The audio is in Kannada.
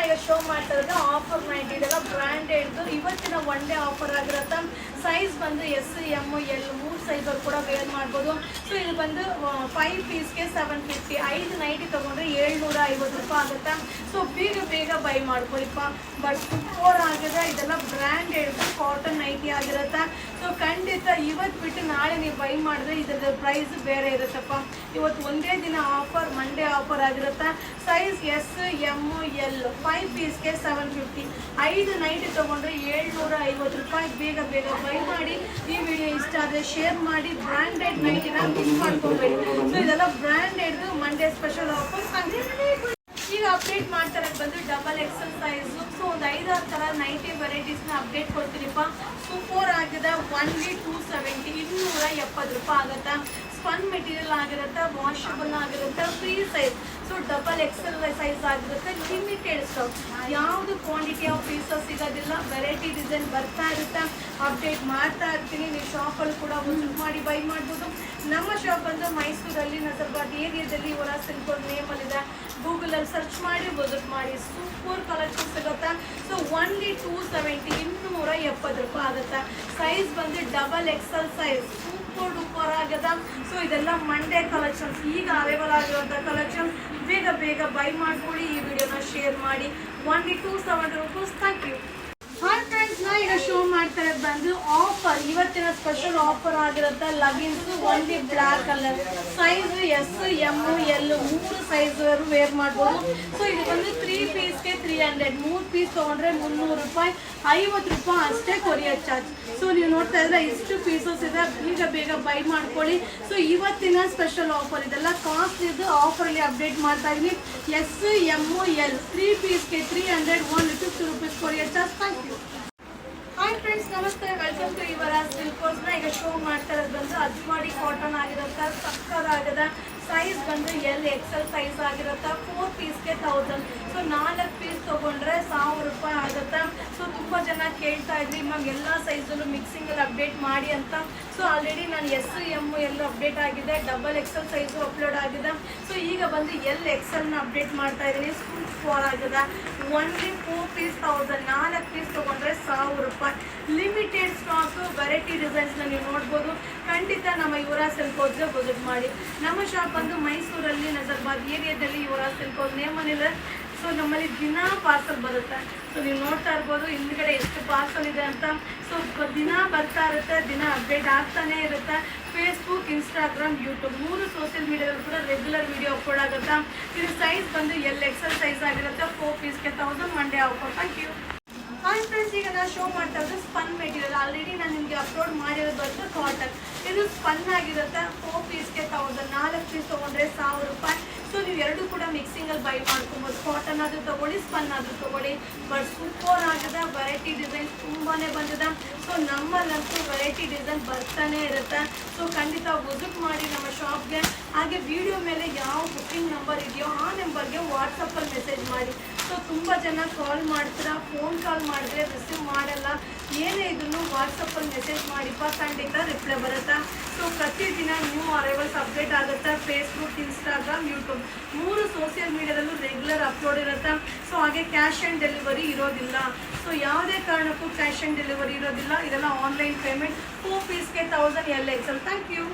ಈಗ ಶೋ ಮಾಡ್ತಾ ಇರೋದು ಆಫರ್ ನೈಟ್ ಇದೆಲ್ಲ ಬ್ರ್ಯಾಂಡೆಡ್ ಇವತ್ತಿನ ಒನ್ ಡೇ ಆಫರ್ ಆಗಿರುತ್ತೆ. ಸೈಜ್ ಬಂದು ಎಸ್ ಎಮ್ ಎಲ್ 3 ಸೈಜಲ್ಲಿ ಕೂಡ ವೇರ್ ಮಾಡ್ಬೋದು. ಸೊ ಇದು ಬಂದು 5 ಪೀಸ್ಗೆ 750, 5 ನೈಟಿ ತೊಗೊಂಡ್ರೆ 750 ರೂಪಾಯಿ ಆಗುತ್ತೆ. ಸೊ ಬೇಗ ಬೈ ಮಾಡ್ಕೊಳಿಪ್ಪ. ಬಟ್ ಸೂಪರ್ ಆಗಿದೆ, ಇದೆಲ್ಲ ಬ್ರ್ಯಾಂಡೆಡ್ ಕಾಟನ್ ನೈಟಿ ಆಗಿರುತ್ತೆ. ಸೊ ಖಂಡಿತ ಇವತ್ತು ಬಿಟ್ಟು ನಾಳೆ ನೀವು ಬೈ ಮಾಡಿದ್ರೆ ಇದರ ಪ್ರೈಸ್ ಬೇರೆ ಇರುತ್ತಪ್ಪ. ಇವತ್ತು ಒಂದೇ ದಿನ ಆಫರ್, ಮಂಡೇ ಆಫರ್ ಆಗಿರುತ್ತೆ. ಸೈಜ್ ಎಸ್ ಎಮ್ ಎಲ್ 5 ಪೀಸ್ಗೆ 750, 5 ನೈಟಿ ತೊಗೊಂಡ್ರೆ 750 ರೂಪಾಯಿ. ಬೇಗ ಬೈ ಮಾಡಿ. ಈ ವಿಡಿಯೋ ಇಷ್ಟ ಆದರೆ ಶೇರ್ ಮಾಡಿ. ಬ್ರ್ಯಾಂಡೆಡ್ ನೈಟಿನ ಮಿಸ್ ಮಾಡ್ಕೊಬೇಡಿ. ಸೊ ಇದೆಲ್ಲ ಬ್ರ್ಯಾಂಡೆಡ್ ಮಂಡೇ ಸ್ಪೆಷಲ್ ಆಫರ್. ಈಗ ಅಪ್ಡೇಟ್ ಮಾಡ್ತಾರೆ ಬಂದು ಡಬಲ್ ಎಕ್ಸೆಲ್ ಸೈಜು. ಸೊ ಒಂದು 5-6 ಥರ ನೈಟಿ ವೆರೈಟೀಸ್ನ ಅಪ್ಡೇಟ್ ಕೊಡ್ತೀನಿಪ್ಪ. ಸೂಪರ್ ಆಗಿದೆ. ಒನ್ಲಿ 270, 270 ರೂಪಾಯಿ ಆಗುತ್ತೆ. ಸ್ಪನ್ ಮೆಟೀರಿಯಲ್ ಆಗಿರುತ್ತೆ, ವಾಷಬಲ್ ಆಗಿರುತ್ತೆ, free size. So double XL size ಆಗಿರುತ್ತೆ. ಲಿಮಿಟೆಡ್ ಸ್ಟಾಕ್, ಯಾವುದು ಕ್ವಾಂಟಿಟಿ ಆಫ್ ಪೀಸಸ್ ಸಿಗೋದಿಲ್ಲ. ವೆರೈಟಿ ಡಿಸೈನ್ ಬರ್ತಾ ಇರುತ್ತೆ, ಅಪ್ಡೇಟ್ ಮಾಡ್ತಾ ಇರ್ತೀನಿ. ನೀವು ಶಾಪಲ್ಲಿ ಕೂಡ ವಿಸಿಟ್ ಮಾಡಿ ಬೈ ಮಾಡ್ಬೋದು. ನಮ್ಮ ಶಾಪ್ ಅಂದರೆ ಮೈಸೂರಲ್ಲಿ ನಜರ್ಬಾದ್ ಏರಿಯಾದಲ್ಲಿ ಇವರ ಸಿಲ್ಕೋರ್ ನೇಮಲ್ಲಿದೆ. ಗೂಗಲಲ್ಲಿ ಸರ್ಚ್ ಮಾಡಿ ವಿಸಿಟ್ ಮಾಡಿ. ಸೂಪರ್ ಕಲೆಕ್ಷನ್ ಸಿಗುತ್ತೆ. ಸೊ ಒನ್ಲಿ 270, 270 ರೂಪಾಯಿ ಆಗುತ್ತೆ. ಸೈಜ್ ಬಂದು double XL size. Super duper ಆಗಿದೆ. ಸೊ ಇದೆಲ್ಲ ಮಂಡೇ ಕಲೆಕ್ಷನ್ಸ್, ಈಗ ಅರೈವಲ್ ಆಗಿರುವಂಥ ಕಲೆಕ್ಷನ್. ಬೇಗ ಬೈ ಮಾಡ್ಕೊಳ್ಳಿ. ಈ ವಿಡಿಯೋನ ಶೇರ್ ಮಾಡಿ. Only 270 rupees. Thank you. Hi friends, ನಾ ಈಗ ಶೋ ಮಾಡ್ತಾ ಇರೋದು ಬಂದು ಆಫರ್, ಇವತ್ತಿನ ಸ್ಪೆಷಲ್ ಆಫರ್ ಆಗಿರುತ್ತೆ. Leggings only black colour. Size S M L 3 size wear ಮಾಡ್ಬೋದು. ಸೊ ಇದು ಬಂದು 3 ಪೀಸ್ಗೆ 300, 3 ಪೀಸ್ ತೊಗೊಂಡ್ರೆ 300 ರೂಪಾಯಿ, 50 ರೂಪಾಯಿ ಅಷ್ಟೇ ಕೊರಿಯರ್ ಚಾರ್ಜ್. ಸೊ ನೀವು ನೋಡ್ತಾ ಇದ್ರೆ ಇಷ್ಟು ಪೀಸಸ್ ಇದೆ. ಬೇಗ ಬೈ ಮಾಡ್ಕೊಳ್ಳಿ. ಸೊ ಇವತ್ತಿನ ಸ್ಪೆಷಲ್ ಆಫರ್, ಇದೆಲ್ಲ ಕಾಸ್ಟ್ ಇದು ಆಫರಲ್ಲಿ ಅಪ್ಡೇಟ್ ಮಾಡ್ತಾ ಇದೀನಿ. ಎಸ್ ಎಮ್ ಎಲ್ 3 ಪೀಸ್ಗೆ 300, 150 rupees courier charge. Thank you. Hi friends, ನಮಸ್ತೆ, ವೆಲ್ಕಮ್ ಟು ಇವರ ಸಿಲ್ಕೋಸ್ನ. ಈಗ ಶೋ ಮಾಡ್ತಾ ಇರೋದು ಬಂದು ಅಜ್ವಾಡಿ ಕಾಟನ್ ಆಗಿರುತ್ತೆ. ಸಕ್ಕತ್ತಾಗಿದೆ. ಸೈಜ್ ಬಂದು ಎಲ್ ಎಕ್ಸೆಲ್ ಸೈಜ್ ಆಗಿರುತ್ತೆ. 4 ಪೀಸ್ಗೆ 1000. ಸೊ 4 ಪೀಸ್ ತೊಗೊಂಡ್ರೆ 1000 ರೂಪಾಯಿ ಆಗುತ್ತೆ. ಸೊ ತುಂಬ ಜನ ಕೇಳ್ತಾ ಇದ್ರಿ ಮ್ಯಾಮ್ ಎಲ್ಲ ಸೈಜಲ್ಲೂ ಮಿಕ್ಸಿಂಗಲ್ಲಿ ಅಪ್ಡೇಟ್ ಮಾಡಿ ಅಂತ. ಸೊ ಆಲ್ರೆಡಿ ನಾನು ಎಸ್ ಎಮ್ ಎಲ್ ಅಪ್ಡೇಟ್ ಆಗಿದೆ, ಡಬಲ್ ಎಕ್ಸೆಲ್ ಸೈಜು ಅಪ್ಲೋಡ್ ಆಗಿದೆ. ಸೊ ಈಗ ಬಂದು ಎಲ್ ಎಕ್ಸೆಲ್ನ ಅಪ್ಡೇಟ್ ಮಾಡ್ತಾ ಇದ್ದೀನಿ. ಸೂಪರ್ ಆಗಿದೆ. ಒನ್ಲಿ 4 ಪೀಸ್ 1000, 4 ಪೀಸ್ ತೊಗೊಂಡ್ರೆ 1000 ರೂಪಾಯಿ. ಲಿಮಿಟೆಡ್ ಸ್ಟಾಕು, ವೆರೈಟಿ ಡಿಸೈನ್ಸ್ನ ನೀವು ನೋಡ್ಬೋದು. ಖಂಡಿತ ನಮ್ಮ ಇವರ ಸಿಲ್ಕೋಸ್ಗೆ ವಿಸಿಟ್ ಮಾಡಿ. ನಮ್ಮ ಶಾಪ್ ಬಂದು ಮೈಸೂರಲ್ಲಿ ನಜರ್ಬಾದ್ ಏರಿಯಾದಲ್ಲಿ ಇವರ ಸಿಲ್ಕೋಸ್ ನೇಮಲ್ಲಿದೆ. ಸೊ ನಮ್ಮಲ್ಲಿ ದಿನ ಪಾರ್ಸಲ್ ಬರುತ್ತೆ. ಸೊ ನೀವು ನೋಡ್ತಾ ಇರ್ಬೋದು ಹಿಂದ್ಗಡೆ ಎಷ್ಟು ಪಾರ್ಸಲ್ ಇದೆ ಅಂತ. ಸೊ ದಿನ ಬರ್ತಾ ಇರುತ್ತೆ, ದಿನ ಅಪ್ಡೇಟ್ ಆಗ್ತಾನೆ ಇರುತ್ತೆ. ಫೇಸ್ಬುಕ್, ಇನ್ಸ್ಟಾಗ್ರಾಮ್, ಯೂಟ್ಯೂಬ್ 3 ಸೋಷಿಯಲ್ ಮೀಡಿಯಾದಲ್ಲಿ ಕೂಡ ರೆಗ್ಯುಲರ್ ವಿಡಿಯೋ ಅಪ್ಲೋಡ್ ಆಗುತ್ತೆ. ಇದು ಸೈಜ್ ಬಂದು ಎಲ್ ಎಕ್ಸೆಲ್ ಸೈಜ್ ಆಗಿರುತ್ತೆ. 4 ಪೀಸ್ಗೆ 1000, Monday offer. Thank you. Hi friends, ಈಗ ನಾನು ಶೋ ಮಾಡ್ತಾ ಇರೋದು ಸ್ಪನ್ ಮೆಟೀರಿಯಲ್. ಆಲ್ರೆಡಿ ನಾನು ನಿಮಗೆ ಅಪ್ಲೋಡ್ ಮಾಡಿರೋದು ಬಂದು ಕಾಟನ್. ಇದು ಸ್ಪನ್ ಆಗಿರುತ್ತೆ. 4 ಪೀಸ್ಗೆ 1000, 4 ಪೀಸ್ ತೊಗೊಂಡ್ರೆ 1000 ರೂಪಾಯಿ. ಸೊ ನೀವು ಎರಡು ಕೂಡ ಮಿಕ್ಸಿಂಗಲ್ಲಿ ಬೈ ಮಾಡ್ಕೊಬೋದು. ಕಾಟನ್ ಆದರೂ ತೊಗೊಳ್ಳಿ, ಸ್ಪನ್ ಆದರೂ ತೊಗೊಳ್ಳಿ. ಬಟ್ ಸೂಪರ್ ಆಗಿದೆ. ವೆರೈಟಿ ಡಿಸೈನ್ಸ್ ತುಂಬಾ ಬಂದಿದೆ. ಸೊ ನಮ್ಮಲ್ಲಂತೂ ವೆರೈಟಿ ಡಿಸೈನ್ ಬರ್ತಾನೆ ಇರುತ್ತೆ. ಸೊ ಖಂಡಿತ ವಿಸಿಟ್ ಮಾಡಿ ನಮ್ಮ ಶಾಪ್ಗೆ. ಹಾಗೆ ವಿಡಿಯೋ ಮೇಲೆ ಯಾವ ಬುಕ್ಕಿಂಗ್ ನಂಬರ್ ಇದೆಯೋ ಆ ನಂಬರ್ಗೆ ವಾಟ್ಸಪ್ಪಲ್ಲಿ ಮೆಸೇಜ್ ಮಾಡಿ. ಸೊ ತುಂಬ ಜನ ಕಾಲ್ ಮಾಡ್ತೀರಾ, ಫೋನ್ ಕಾಲ್ ಮಾಡಿದ್ರೆ ರಿಸೀವ್ ಮಾಡಲ್ಲ. ಏನೇ ಇದನ್ನು ವಾಟ್ಸಪ್ಪಲ್ಲಿ ಮೆಸೇಜ್ ಮಾಡಿಪ್ಪ, ಖಂಡಿತ ರಿಪ್ಲೈ ಬರುತ್ತೆ. ಸೊ ಪ್ರತಿದಿನ ನ್ಯೂ ಅರೈವಲ್ಸ್ ಅಪ್ಡೇಟ್ ಆಗುತ್ತೆ. ಫೇಸ್ಬುಕ್, ಇನ್ಸ್ಟಾಗ್ರಾಮ್, ಯೂಟ್ಯೂಬ್ 3 ಸೋಷಿಯಲ್ ಮೀಡಿಯಾದಲ್ಲೂ ರೆಗ್ಯುಲರ್ ಅಪ್ಲೋಡ್ ಇರುತ್ತೆ. ಸೊ ಹಾಗೆ ಕ್ಯಾಶ್ ಆ್ಯಂಡ್ ಡೆಲಿವರಿ ಇರೋದಿಲ್ಲ. ಸೊ ಯಾವುದೇ ಕಾರಣಕ್ಕೂ ಕ್ಯಾಶ್ ಆ್ಯಂಡ್ ಡೆಲಿವರಿ ಇರೋದಿಲ್ಲ. ಇದೆಲ್ಲ ಆನ್ಲೈನ್ ಪೇಮೆಂಟ್. 4 ಪೀಸ್ಗೆ 1000 ಎಲ್ ಎಕ್ಸೆಲ್. Thank you.